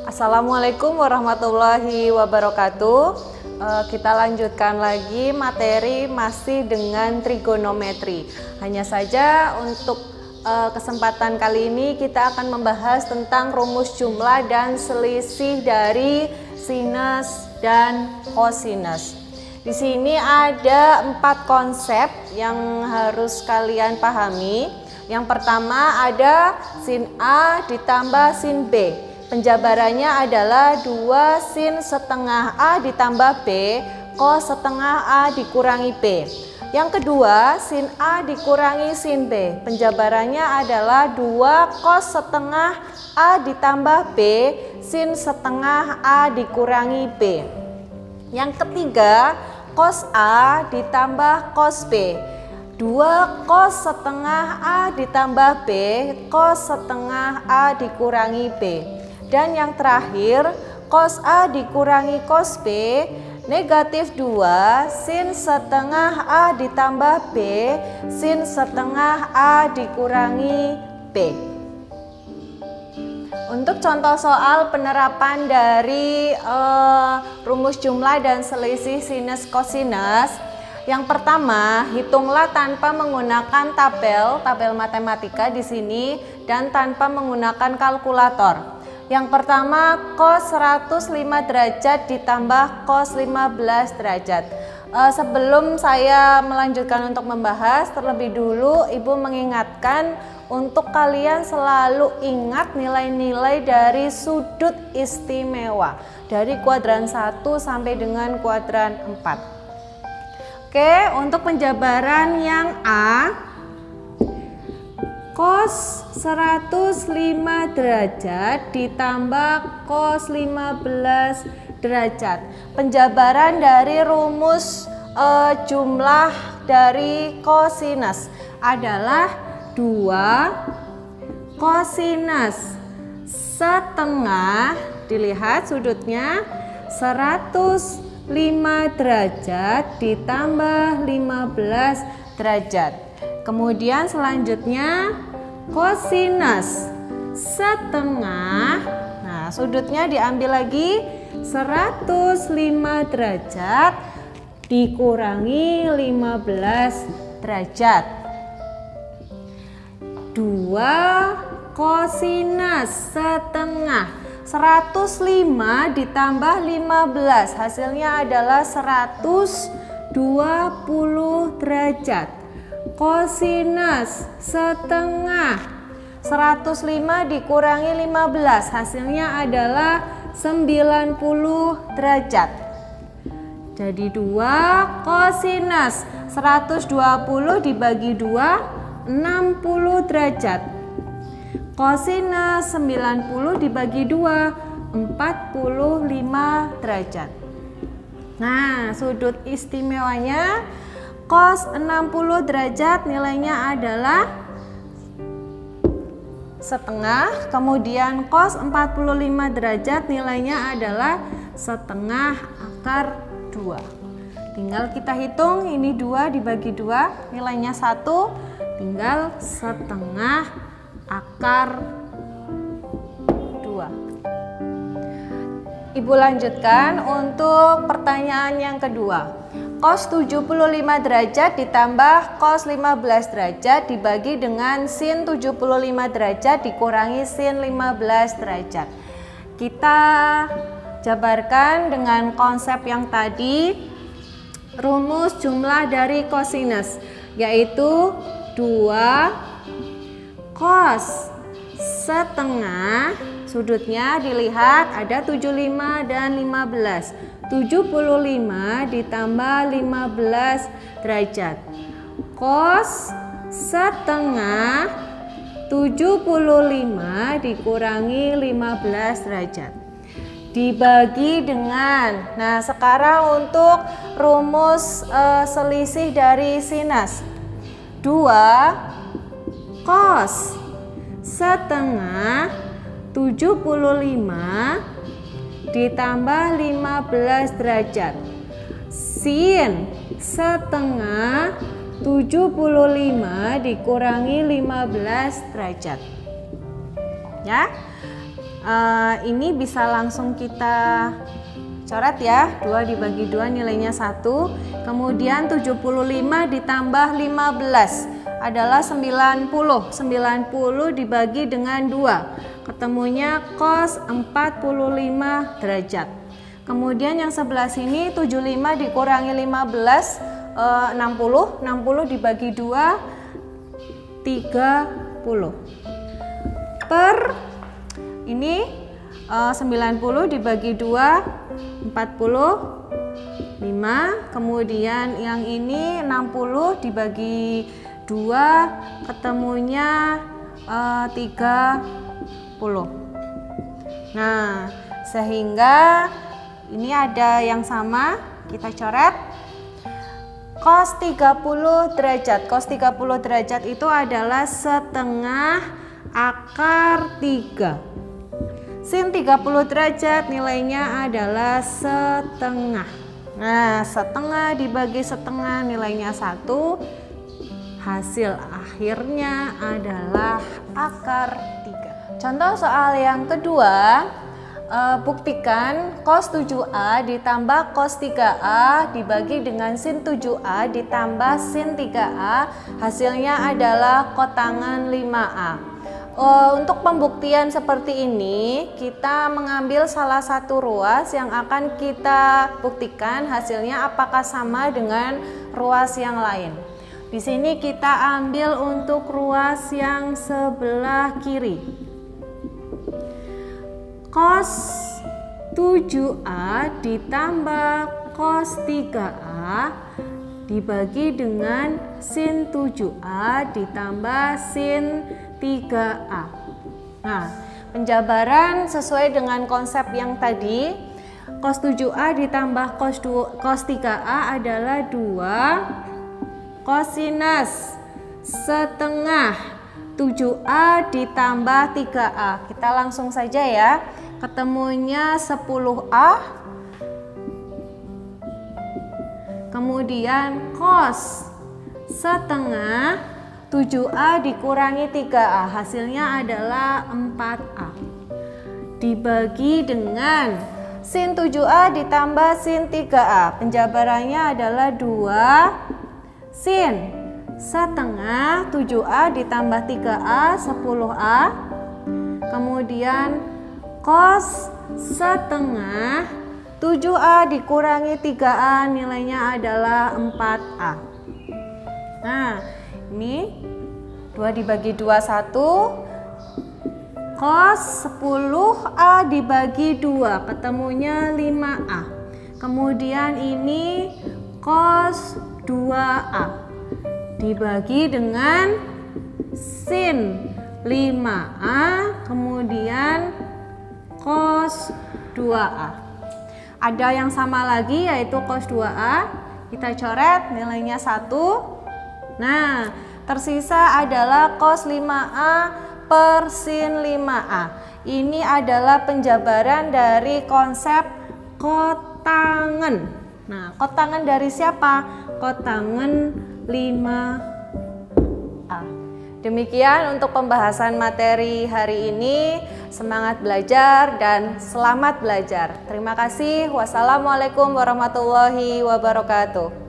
Assalamualaikum warahmatullahi wabarakatuh. Kita lanjutkan lagi materi masih dengan trigonometri. Hanya saja untuk kesempatan kali ini kita akan membahas tentang rumus jumlah dan selisih dari sinus dan kosinus. Di sini ada 4 konsep yang harus kalian pahami. Yang pertama ada sin A ditambah sin B. Penjabarannya adalah 2 sin setengah A ditambah B cos setengah A dikurangi B. Yang kedua sin A dikurangi sin B. Penjabarannya adalah 2 cos setengah A ditambah B sin setengah A dikurangi B. Yang ketiga cos A ditambah cos B. 2 cos setengah A ditambah B cos setengah A dikurangi B. Dan yang terakhir cos A dikurangi cos B negatif 2 sin setengah A ditambah B sin setengah A dikurangi B. Untuk contoh soal penerapan dari rumus jumlah dan selisih sinus kosinus, yang pertama, hitunglah tanpa menggunakan tabel matematika di sini dan tanpa menggunakan kalkulator. Yang pertama, cos 105 derajat ditambah cos 15 derajat. Sebelum saya melanjutkan untuk membahas, terlebih dulu Ibu mengingatkan untuk kalian selalu ingat nilai-nilai dari sudut istimewa dari kuadran 1 sampai dengan kuadran 4. Oke, untuk penjabaran yang A, cos 105 derajat ditambah cos 15 derajat. Penjabaran dari rumus jumlah dari kosinus adalah 2 kosinus setengah, dilihat sudutnya 105 derajat ditambah 15 derajat. Kemudian selanjutnya kosinus setengah, nah sudutnya diambil lagi 105 derajat dikurangi 15 derajat. 2 kosinus setengah 105 ditambah 15 hasilnya adalah 120 derajat. Kosinus setengah 105 dikurangi 15 hasilnya adalah 90 derajat. Jadi 2 kosinus 120 dibagi 2 60 derajat. Kosinus 90 dibagi 2 45 derajat. Nah, sudut istimewanya cos 60 derajat nilainya adalah setengah, kemudian cos 45 derajat nilainya adalah setengah akar 2. Tinggal kita hitung, ini 2 dibagi 2 nilainya 1, tinggal setengah akar 2. Ibu lanjutkan untuk pertanyaan yang kedua. Cos 75 derajat ditambah cos 15 derajat dibagi dengan sin 75 derajat dikurangi sin 15 derajat. Kita jabarkan dengan konsep yang tadi, rumus jumlah dari kosinus, yaitu 2 cos setengah, sudutnya dilihat ada 75 dan 15. 75 ditambah 15 derajat. Cos setengah 75 dikurangi 15 derajat. Dibagi dengan, nah sekarang untuk rumus selisih dari sinus. 2 cos setengah 75 ditambah 15 derajat. Sin setengah 75 dikurangi 15 derajat. Ya. Ini bisa langsung kita coret ya, 2 dibagi 2 nilainya 1. Kemudian 75 ditambah 15 adalah 90. 90 dibagi dengan 2, ketemunya cos 45 derajat. Kemudian yang sebelah sini 75 dikurangi 15, 60. 60 dibagi 2, 30. Per ini 90 dibagi 2, 45. Kemudian yang ini 60 dibagi 2, ketemunya 30. Nah, sehingga ini ada yang sama, kita coret. Cos 30 derajat. Cos 30 derajat itu adalah setengah akar 3. Sin 30 derajat nilainya adalah setengah. Nah, setengah dibagi setengah nilainya 1. Hasil akhirnya adalah akar 3. Contoh soal yang kedua, buktikan cos 7A ditambah cos 3A dibagi dengan sin 7A ditambah sin 3A, hasilnya adalah kotangan 5A. Untuk pembuktian seperti ini, kita mengambil salah satu ruas yang akan kita buktikan hasilnya apakah sama dengan ruas yang lain. Di sini kita ambil untuk ruas yang sebelah kiri. Cos 7A ditambah cos 3A dibagi dengan sin 7A ditambah sin 3A. Nah, penjabaran sesuai dengan konsep yang tadi. Cos 7A ditambah cos 3A adalah 2 kosinus setengah 7A ditambah 3A. Kita langsung saja ya. Ketemunya 10A. Kemudian cos setengah 7A dikurangi 3A, hasilnya adalah 4A. Dibagi dengan sin 7A ditambah sin 3A. Penjabarannya adalah 2 sin setengah 7A ditambah 3A, 10A. Kemudian cos setengah 7A dikurangi 3A nilainya adalah 4A. Nah, ini 2 dibagi 2, 1. Cos 10A dibagi 2, ketemunya 5A. Kemudian ini cos 2A dibagi dengan sin 5A, kemudian cos 2A. Ada yang sama lagi yaitu cos 2A. Kita coret nilainya 1. Nah, tersisa adalah cos 5A per sin 5A. Ini adalah penjabaran dari konsep kotangan. Nah, kotangan dari siapa? Kotangan 5A. Demikian untuk pembahasan materi hari ini. Semangat belajar dan selamat belajar. Terima kasih. Wassalamualaikum warahmatullahi wabarakatuh.